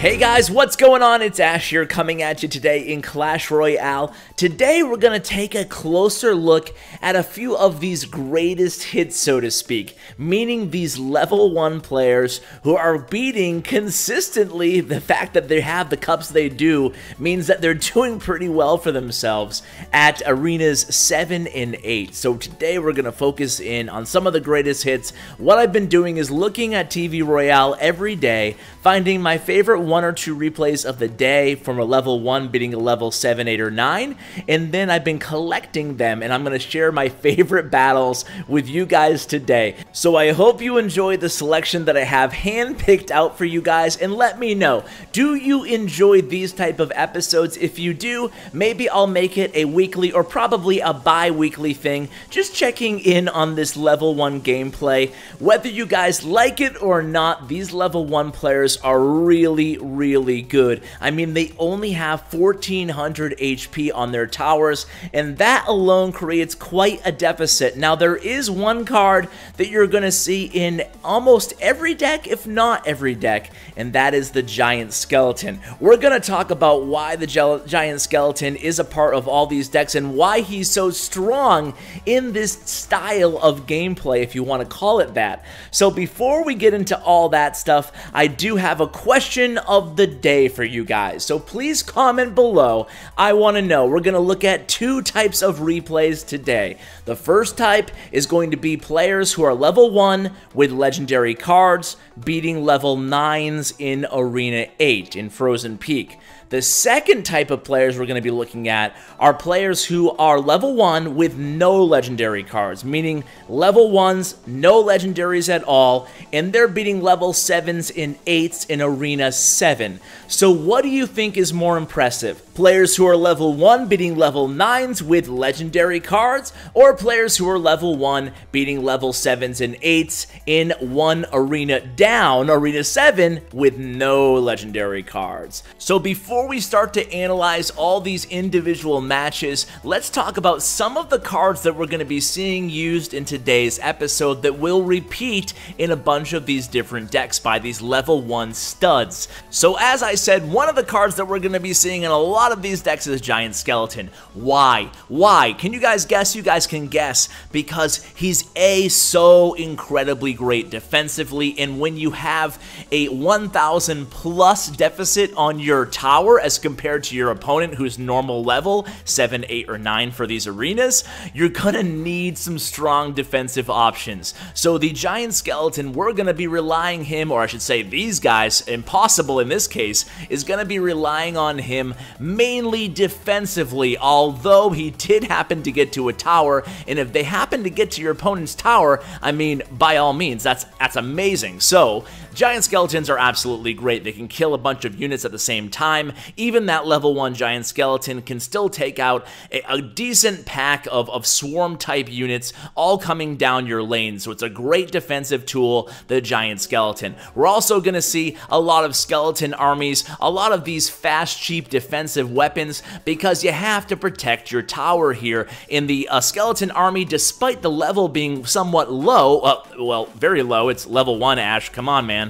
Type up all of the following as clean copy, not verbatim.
Hey guys, what's going on? It's Ash here coming at you today in Clash Royale. Today we're going to take a closer look at a few of these greatest hits, so to speak, meaning these level 1 players who are beating consistently. The fact that they have the cups they do means that they're doing pretty well for themselves at arenas 7 and 8. So today we're going to focus in on some of the greatest hits. What I've been doing is looking at TV Royale every day, finding my favorite 1 or 2 replays of the day from a level 1 beating a level 7, 8, or 9, and then I've been collecting them, and I'm going to share my favorite battles with you guys today. So I hope you enjoy the selection that I have handpicked out for you guys, and let me know, do you enjoy these type of episodes? If you do, maybe I'll make it a weekly or probably a bi-weekly thing, just checking in on this level 1 gameplay. Whether you guys like it or not, these level 1 players are really good. I mean, they only have 1400 HP on their towers, and that alone creates quite a deficit. Now, there is one card that you're going to see in almost every deck, if not every deck, and that is the Giant Skeleton. We're going to talk about why the Giant Skeleton is a part of all these decks and why he's so strong in this style of gameplay, if you want to call it that. So before we get into all that stuff, I do have a question of the day for you guys, so please comment below. I want to know. We're going to look at 2 types of replays today. The first type is going to be players who are level 1 with legendary cards beating level 9s in Arena 8 in Frozen Peak. The second type of players we're going to be looking at are players who are level 1 with no legendary cards, meaning level 1s, no legendaries at all, and they're beating level 7s and 8s in Arena 7. So what do you think is more impressive? Players who are level 1 beating level 9s with legendary cards, or players who are level 1 beating level 7s and 8s in one arena down, Arena 7, with no legendary cards? So before we start to analyze all these individual matches, let's talk about some of the cards that we're going to be seeing used in today's episode that will repeat in a bunch of these different decks by these level 1 studs. So as I said, one of the cards that we're going to be seeing in a lot of these decks is Giant Skeleton. Why? Why? Can you guys guess? You guys can guess, because he's so incredibly great defensively, and when you have a 1000 plus deficit on your tower as compared to your opponent who's normal level 7, 8, or 9 for these arenas, you're gonna need some strong defensive options. So the Giant Skeleton, we're gonna be relying him, or I should say these guys, Impossible in this case, is gonna be relying on him mainly defensively, although he did happen to get to a tower, and if they happen to get to your opponent's tower, I mean, by all means, that's amazing. So Giant Skeletons are absolutely great. They can kill a bunch of units at the same time. Even that level 1 Giant Skeleton can still take out a decent pack of swarm type units all coming down your lane. So it's a great defensive tool, the Giant Skeleton. We're also going to see a lot of skeleton armies, a lot of these fast, cheap defensive weapons, because you have to protect your tower here. In the skeleton army, despite the level being somewhat low, well, very low, it's level 1, Ash, come on, man.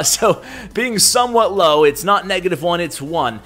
So being somewhat low, it's not -1, it's 1.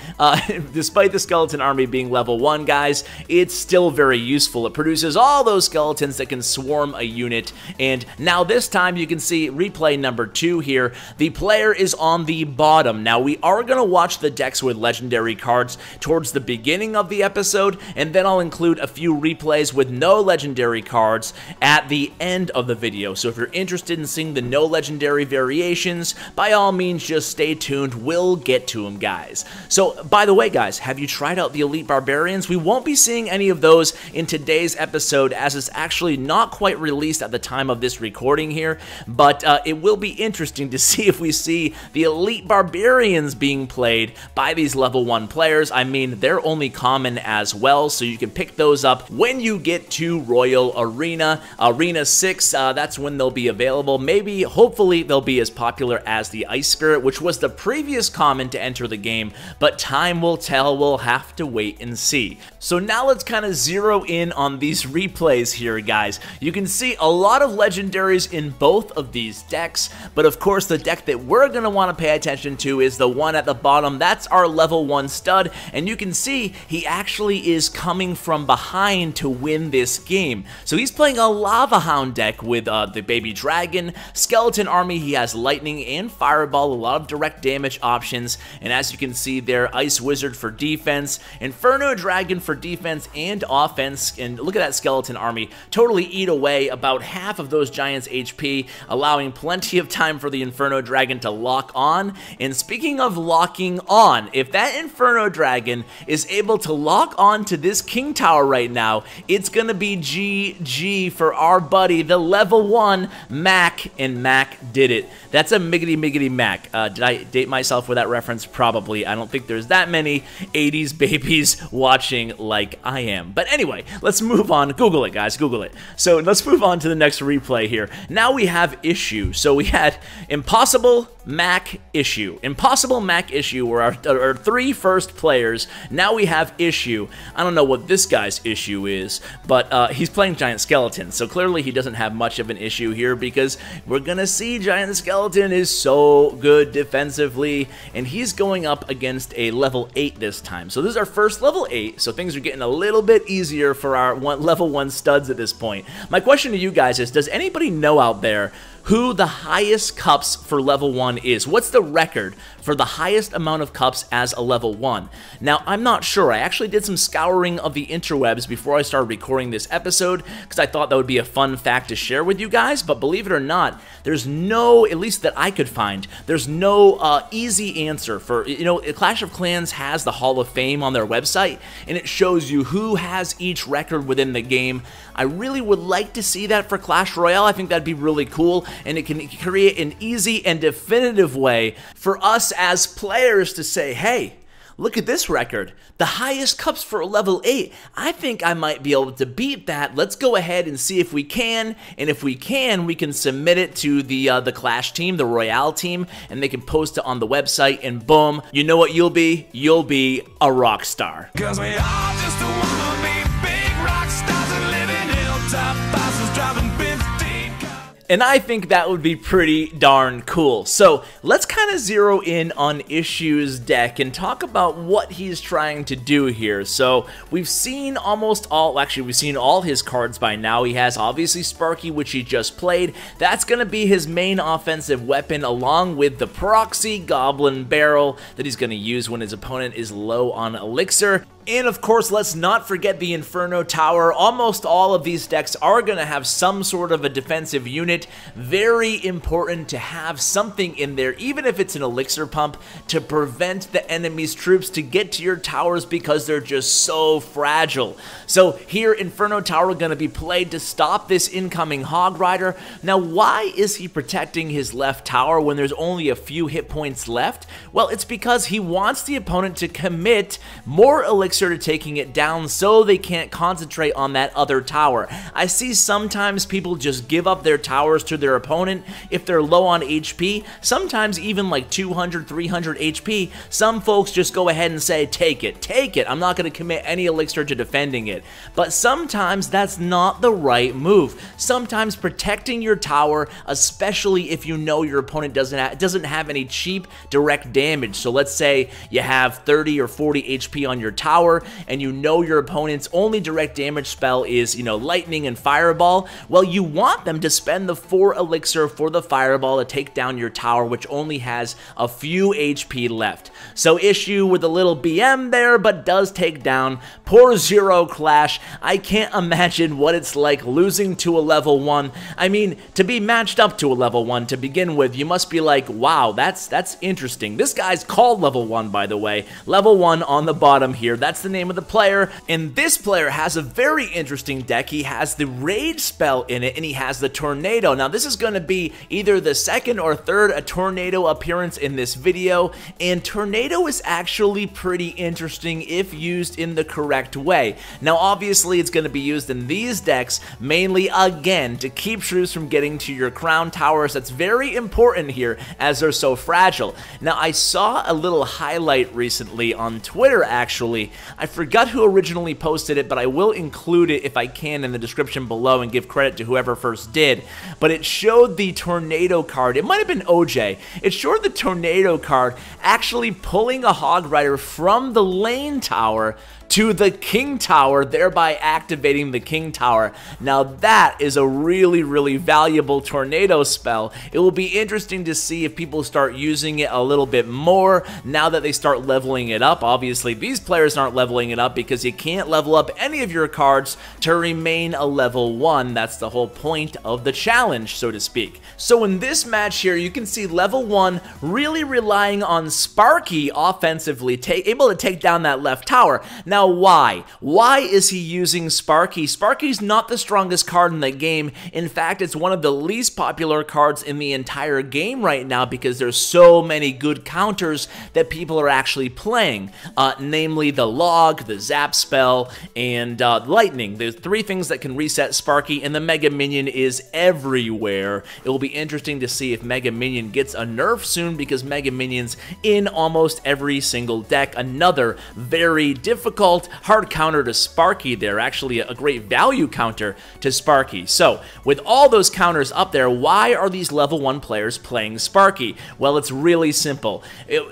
Despite the skeleton army being level 1, guys, it's still very useful. It produces all those skeletons that can swarm a unit, and now this time you can see replay number 2 here. The player is on the bottom. Now we are going to watch the decks with legendary cards towards the beginning of the episode, and then I'll include a few replays with no legendary cards at the end of the video. So if you're interested in seeing the no legendary variation, by all means, just stay tuned. We'll get to them, guys. So, by the way, guys, have you tried out the Elite Barbarians? We won't be seeing any of those in today's episode, as it's actually not quite released at the time of this recording here, but it will be interesting to see if we see the Elite Barbarians being played by these level 1 players. I mean, they're only common as well, so you can pick those up when you get to Royal Arena. Arena 6, that's when they'll be available. Maybe, hopefully, they'll be as popular popular as the Ice Spirit, which was the previous common to enter the game, but time will tell. We'll have to wait and see. So now let's kind of zero in on these replays here, guys. You can see a lot of legendaries in both of these decks, but of course the deck that we're going to want to pay attention to is the one at the bottom. That's our level 1 stud, and you can see he actually is coming from behind to win this game. So he's playing a Lava Hound deck with the Baby Dragon, Skeleton Army. He has Lightning and Fireball, a lot of direct damage options, and as you can see there, Ice Wizard for defense, Inferno Dragon for defense and offense, and look at that Skeleton Army totally eat away about half of those Giants' HP, allowing plenty of time for the Inferno Dragon to lock on. And speaking of locking on, if that Inferno Dragon is able to lock on to this King Tower right now, it's gonna be GG for our buddy, the level 1 Mac, and Mac did it. That's a miggity Mac. Did I date myself with that reference? Probably. I don't think there's that many 80s babies watching like I am. But anyway, let's move on. Google it, guys. Google it. So let's move on to the next replay here. Now we have Issue. So we had Impossible, Mac, Issue. Impossible, Mac, Issue were our 3 first players. Now we have Issue. I don't know what this guy's issue is, but he's playing Giant Skeleton. So clearly he doesn't have much of an issue here because we're going to see Giant Skeleton is so good defensively, and he's going up against a level 8 this time. So this is our first level 8, so things are getting a little bit easier for our level 1 studs at this point. My question to you guys is, does anybody know out there who the highest cups for level 1 is? What's the record for the highest amount of cups as a level 1? Now, I'm not sure. I actually did some scouring of the interwebs before I started recording this episode because I thought that would be a fun fact to share with you guys, but believe it or not, there's no, at least that I could find, there's no easy answer for, you know, Clash of Clans has the Hall of Fame on their website, and it shows you who has each record within the game. I really would like to see that for Clash Royale. I think that'd be really cool, and it can create an easy and definitive way for us as players to say, hey, look at this record, the highest cups for level 8. I think I might be able to beat that. Let's go ahead and see if we can, and if we can submit it to the Clash team, the Royale team, and they can post it on the website, and boom, you know what you'll be? You'll be a rock star. 'Cause we all just wanna be big rock stars and live in hilltop houses driving 15 cars. And I think that would be pretty darn cool. So let's kind of zero in on Issue's deck and talk about what he's trying to do here. So we've seen almost all, actually we've seen all his cards by now. He has obviously Sparky, which he just played. That's going to be his main offensive weapon, along with the Proxy Goblin Barrel that he's going to use when his opponent is low on Elixir. And of course, let's not forget the Inferno Tower. Almost all of these decks are going to have some sort of a defensive unit. Very important to have something in there, even if it's an Elixir Pump, to prevent the enemy's troops to get to your towers because they're just so fragile. So here, Inferno Tower going to be played to stop this incoming Hog Rider. Now, why is he protecting his left tower when there's only a few hit points left? Well, it's because he wants the opponent to commit more Elixir to taking it down so they can't concentrate on that other tower. I see sometimes people just give up their towers to their opponent if they're low on HP, sometimes even like 200, 300 HP. Some folks just go ahead and say, take it, I'm not going to commit any Elixir to defending it. But sometimes that's not the right move. Sometimes protecting your tower, especially if you know your opponent doesn't have any cheap direct damage. So let's say you have 30 or 40 HP on your tower, and you know your opponent's only direct damage spell is, you know, Lightning and Fireball. Well, you want them to spend the 4 Elixir for the Fireball to take down your tower, which only has a few HP left. So Issue with a little BM there, but does take down poor Zero Clash. I can't imagine what it's like losing to a level 1. I mean, to be matched up to a level 1 to begin with, you must be like, wow, that's interesting. This guy's called level 1, by the way. Level 1 on the bottom here. That's that's the name of the player, and this player has a very interesting deck. He has the Rage spell in it, and he has the Tornado. Now, this is going to be either the second or third Tornado appearance in this video, and Tornado is actually pretty interesting if used in the correct way. Now, obviously, it's going to be used in these decks, mainly, again, to keep shrews from getting to your crown towers. That's very important here, as they're so fragile. Now, I saw a little highlight recently on Twitter, actually. I forgot who originally posted it, but I will include it if I can in the description below and give credit to whoever first did. But it showed the Tornado card. It might have been OJ. It showed the Tornado card actually pulling a Hog Rider from the lane tower to the King Tower, thereby activating the King Tower. Now that is a really, really valuable Tornado spell. It will be interesting to see if people start using it a little bit more now that they start leveling it up. Obviously, these players aren't leveling it up because you can't level up any of your cards to remain a level 1. That's the whole point of the challenge, so to speak. So in this match here, you can see level 1 really relying on Sparky offensively, able to take down that left tower. Now, why? Why is he using Sparky? Sparky's not the strongest card in the game. In fact, it's one of the least popular cards in the entire game right now because there's so many good counters that people are actually playing, namely the Log, the Zap spell, and Lightning. There's 3 things that can reset Sparky, and the Mega Minion is everywhere. It will be interesting to see if Mega Minion gets a nerf soon because Mega Minion's in almost every single deck. Another very difficult hard counter to Sparky there, actually a great value counter to Sparky. So, with all those counters up there, why are these level 1 players playing Sparky? Well, it's really simple.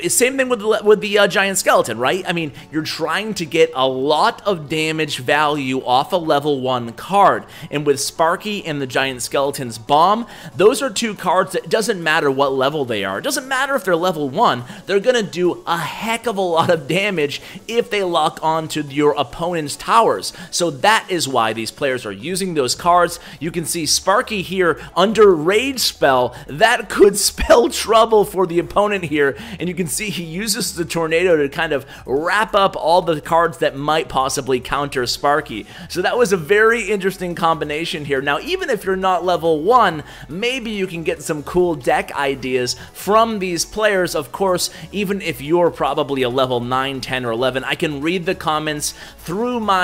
Same thing with the Giant Skeleton, right? I mean, you're trying to get a lot of damage value off a level 1 card, and with Sparky and the Giant Skeleton's Bomb, those are 2 cards that it doesn't matter what level they are. It doesn't matter if they're level 1, they're gonna do a heck of a lot of damage if they lock on to your opponent's towers. So that is why these players are using those cards. You can see Sparky here under Rage spell. That could spell trouble for the opponent here, and you can see he uses the Tornado to kind of wrap up all the cards that might possibly counter Sparky. So that was a very interesting combination here. Now, even if you're not level 1, maybe you can get some cool deck ideas from these players. Of course, even if you're probably a level 9, 10, or 11, I can read the comments through my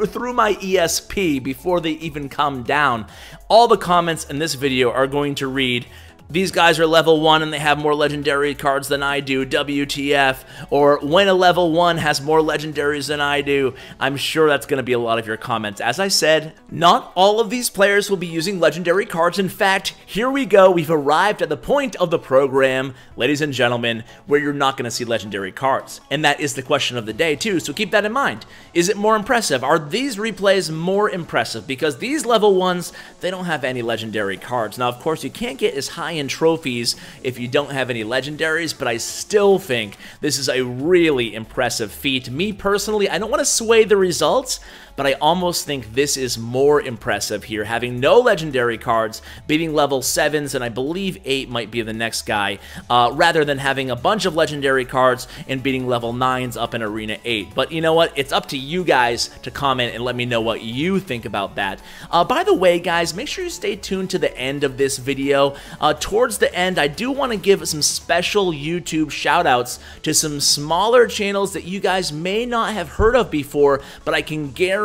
through my ESP before they even come down. All the comments in this video are going to read, "These guys are level 1 and they have more legendary cards than I do, WTF," or "When a level 1 has more legendaries than I do." I'm sure that's going to be a lot of your comments. As I said, not all of these players will be using legendary cards. In fact, here we go. We've arrived at the point of the program, ladies and gentlemen, where you're not going to see legendary cards. And that is the question of the day, too, so keep that in mind. Is it more impressive? Are these replays more impressive? Because these level 1s, they don't have any legendary cards. Now, of course, you can't get as high in trophies if you don't have any legendaries, but I still think this is a really impressive feat. Me personally, I don't want to sway the results, but I almost think this is more impressive here, having no legendary cards, beating level 7s, and I believe 8 might be the next guy, rather than having a bunch of legendary cards and beating level 9s up in Arena 8. But you know what? It's up to you guys to comment and let me know what you think about that. By the way, guys, make sure you stay tuned to the end of this video. Towards the end, I do want to give some special YouTube shoutouts to some smaller channels that you guys may not have heard of before, but I can guarantee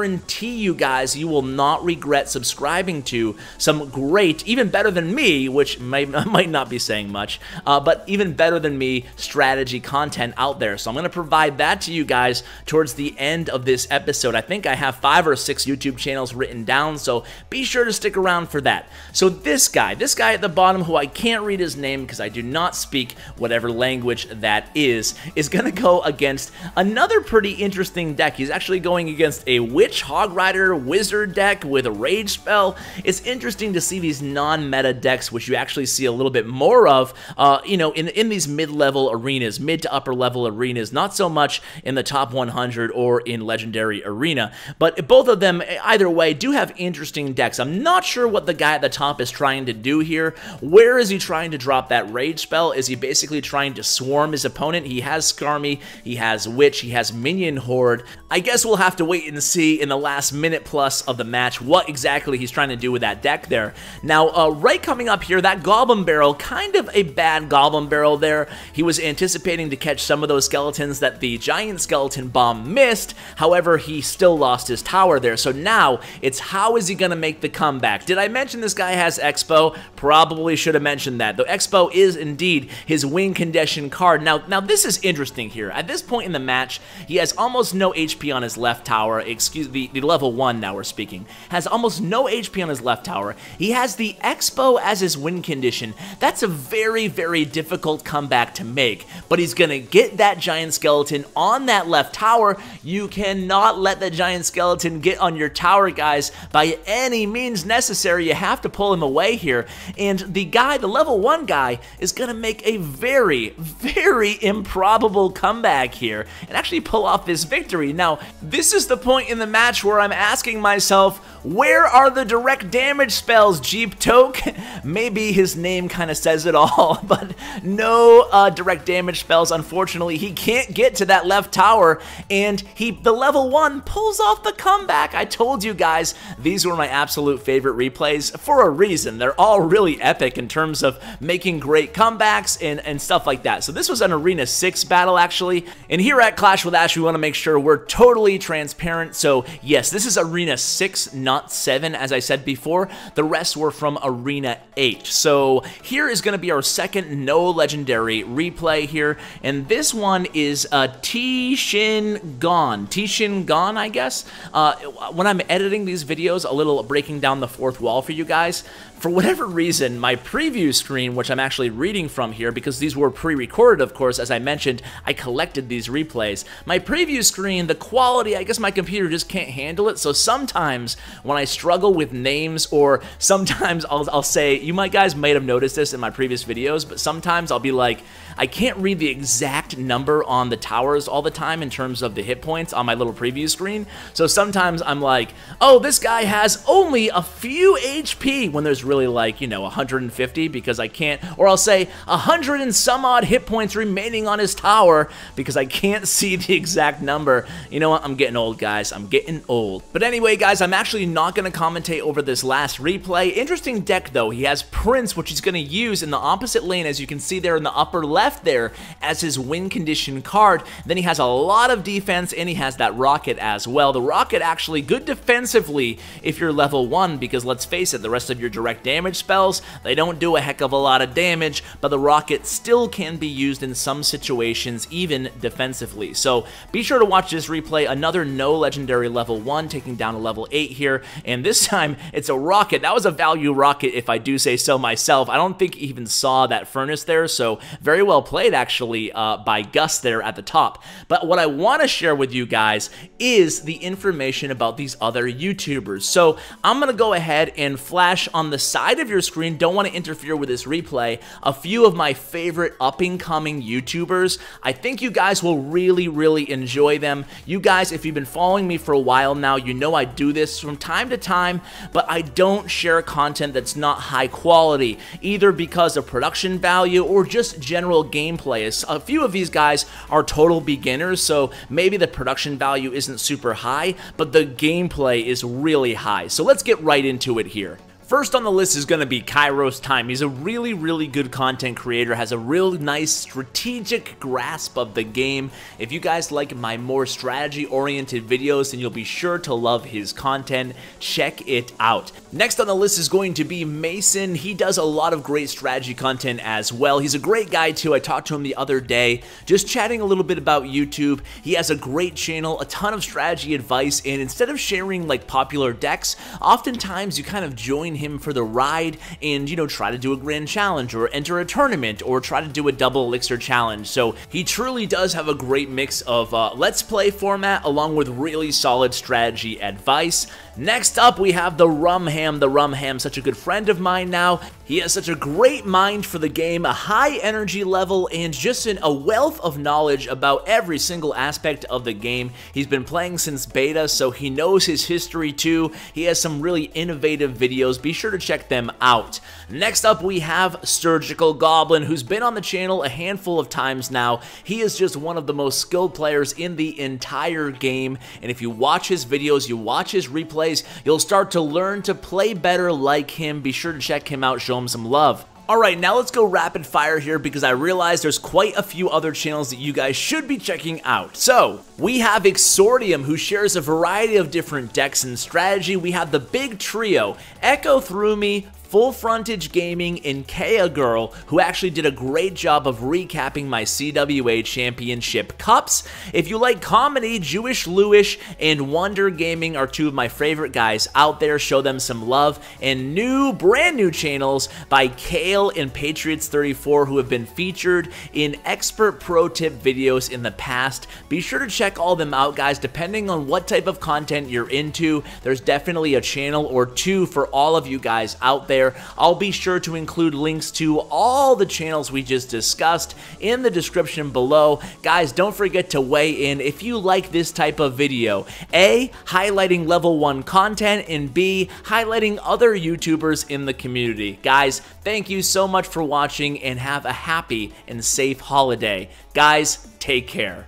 you guys you will not regret subscribing to some great, even better than me, which might not be saying much, but even better than me strategy content out there. So I'm going to provide that to you guys towards the end of this episode. I think I have 5 or 6 YouTube channels written down, so be sure to stick around for that. So this guy at the bottom, who I can't read his name because I do not speak whatever language that is going to go against another pretty interesting deck. He's actually going against a Witch Witch, Hog Rider, Wizard deck with a Rage spell. It's interesting to see these non-meta decks, which you actually see a little bit more of, you know, in these mid-level arenas, mid to upper level arenas, not so much in the top 100 or in Legendary Arena, but both of them, either way, do have interesting decks. I'm not sure what the guy at the top is trying to do here. Where is he trying to drop that Rage spell? Is he basically trying to swarm his opponent? He has Skarmy, he has Witch, he has Minion Horde. I guess we'll have to wait and see in the last minute plus of the match what exactly he's trying to do with that deck there. Now, right coming up here, that Goblin Barrel, kind of a bad Goblin Barrel there. He was anticipating to catch some of those skeletons that the Giant Skeleton Bomb missed. However, he still lost his tower there. So now, it's how is he going to make the comeback? Did I mention this guy has Expo? Probably should have mentioned that. Though Expo is indeed his win condition card. Now this is interesting here. At this point in the match, he has almost no HP on his left tower. Excuse the level 1 now we're speaking. Has almost no HP on his left tower. He has the Expo as his win condition. That's a very, very difficult comeback to make. But he's going to get that Giant Skeleton on that left tower. You cannot let the Giant Skeleton get on your tower, guys, by any means necessary. You have to pull him away here. And the guy, the level 1 guy, is going to make a very, very improbable comeback here and actually pull off this victory. Now, this is the point in the match where I'm asking myself, where are the direct damage spells, Jeep Toke? Maybe his name kind of says it all, but no direct damage spells. Unfortunately, he can't get to that left tower, and the level 1 pulls off the comeback. I told you guys, these were my absolute favorite replays for a reason. They're all really epic in terms of making great comebacks and stuff like that. So this was an Arena 6 battle, actually, and here at Clash with Ash, we want to make sure we're totally transparent. So yes, this is Arena 6, not 7, as I said before. The rest were from Arena 8. So here is going to be our second no legendary replay here, and this one is T-Shin Gone. T-Shin Gone, I guess. When I'm editing these videos, a little breaking down the fourth wall for you guys, for whatever reason, my preview screen, which I'm actually reading from here, because these were pre-recorded, of course, as I mentioned, I collected these replays. My preview screen, the quality, I guess my computer just can't handle it, so sometimes when I struggle with names, or sometimes I'll say, you guys might have noticed this in my previous videos, but sometimes I'll be like, I can't read the exact number on the towers all the time in terms of the hit points on my little preview screen, so sometimes I'm like, oh, this guy has only a few HP, when there's really like, you know, 150, because I can't, or I'll say 100 and some odd hit points remaining on his tower because I can't see the exact number. You know what? I'm getting old, guys. I'm getting old. But anyway, guys, I'm actually not going to commentate over this last replay. Interesting deck, though. He has Prince, which he's going to use in the opposite lane, as you can see there in the upper left there, as his win condition card. Then he has a lot of defense, and he has that Rocket as well. The Rocket actually good defensively if you're level 1, because let's face it, the rest of your direct damage spells, they don't do a heck of a lot of damage, but the Rocket still can be used in some situations, even defensively. So be sure to watch this replay. Another no legendary level 1 taking down a level 8 here, and this time it's a Rocket. That was a value Rocket, if I do say so myself. I don't think he even saw that furnace there, so very well played actually by Gus there at the top. But what I want to share with you guys is the information about these other YouTubers. So I'm going to go ahead and flash on the side of your screen, don't want to interfere with this replay, a few of my favorite up-and-coming YouTubers. I think you guys will really, really enjoy them. You guys, if you've been following me for a while now, you know I do this from time to time, but I don't share content that's not high quality, either because of production value or just general gameplay. A few of these guys are total beginners, so maybe the production value isn't super high, but the gameplay is really high. So let's get right into it here. First on the list is going to be KairosTime. He's a really, really good content creator, has a real nice strategic grasp of the game. If you guys like my more strategy-oriented videos, then you'll be sure to love his content. Check it out. Next on the list is going to be Mason. He does a lot of great strategy content as well. He's a great guy too. I talked to him the other day, just chatting a little bit about YouTube. He has a great channel, a ton of strategy advice, and instead of sharing like popular decks, oftentimes you kind of join him for the ride and, you know, try to do a grand challenge or enter a tournament or try to do a double elixir challenge. So he truly does have a great mix of let's play format along with really solid strategy advice. Next up, we have TheRumHam. TheRumHam, such a good friend of mine now. He has such a great mind for the game, a high energy level, and just a wealth of knowledge about every single aspect of the game. He's been playing since beta, so he knows his history too. He has some really innovative videos. Be sure to check them out. Next up, we have Surgical Goblin, who's been on the channel a handful of times now. He is just one of the most skilled players in the entire game, and if you watch his videos, you watch his replays, you'll start to learn to play better like him. Be sure to check him out, show him some love. Alright, now let's go rapid fire here because I realize there's quite a few other channels that you guys should be checking out. So, we have Exordium, who shares a variety of different decks and strategy. We have the big trio, EchoThruMe, FullFrontage Gaming, and KeaGirl, who actually did a great job of recapping my CWA Championship Cups. If you like comedy, JewishLewish and WonderGaming are two of my favorite guys out there. Show them some love. And brand new channels by Cale and Patriots34, who have been featured in expert pro tip videos in the past. Be sure to check all them out, guys. Depending on what type of content you're into, there's definitely a channel or two for all of you guys out there. I'll be sure to include links to all the channels we just discussed in the description below. Guys, don't forget to weigh in if you like this type of video. A, highlighting level 1 content, and B, highlighting other YouTubers in the community. Guys, thank you so much for watching and have a happy and safe holiday. Guys, take care.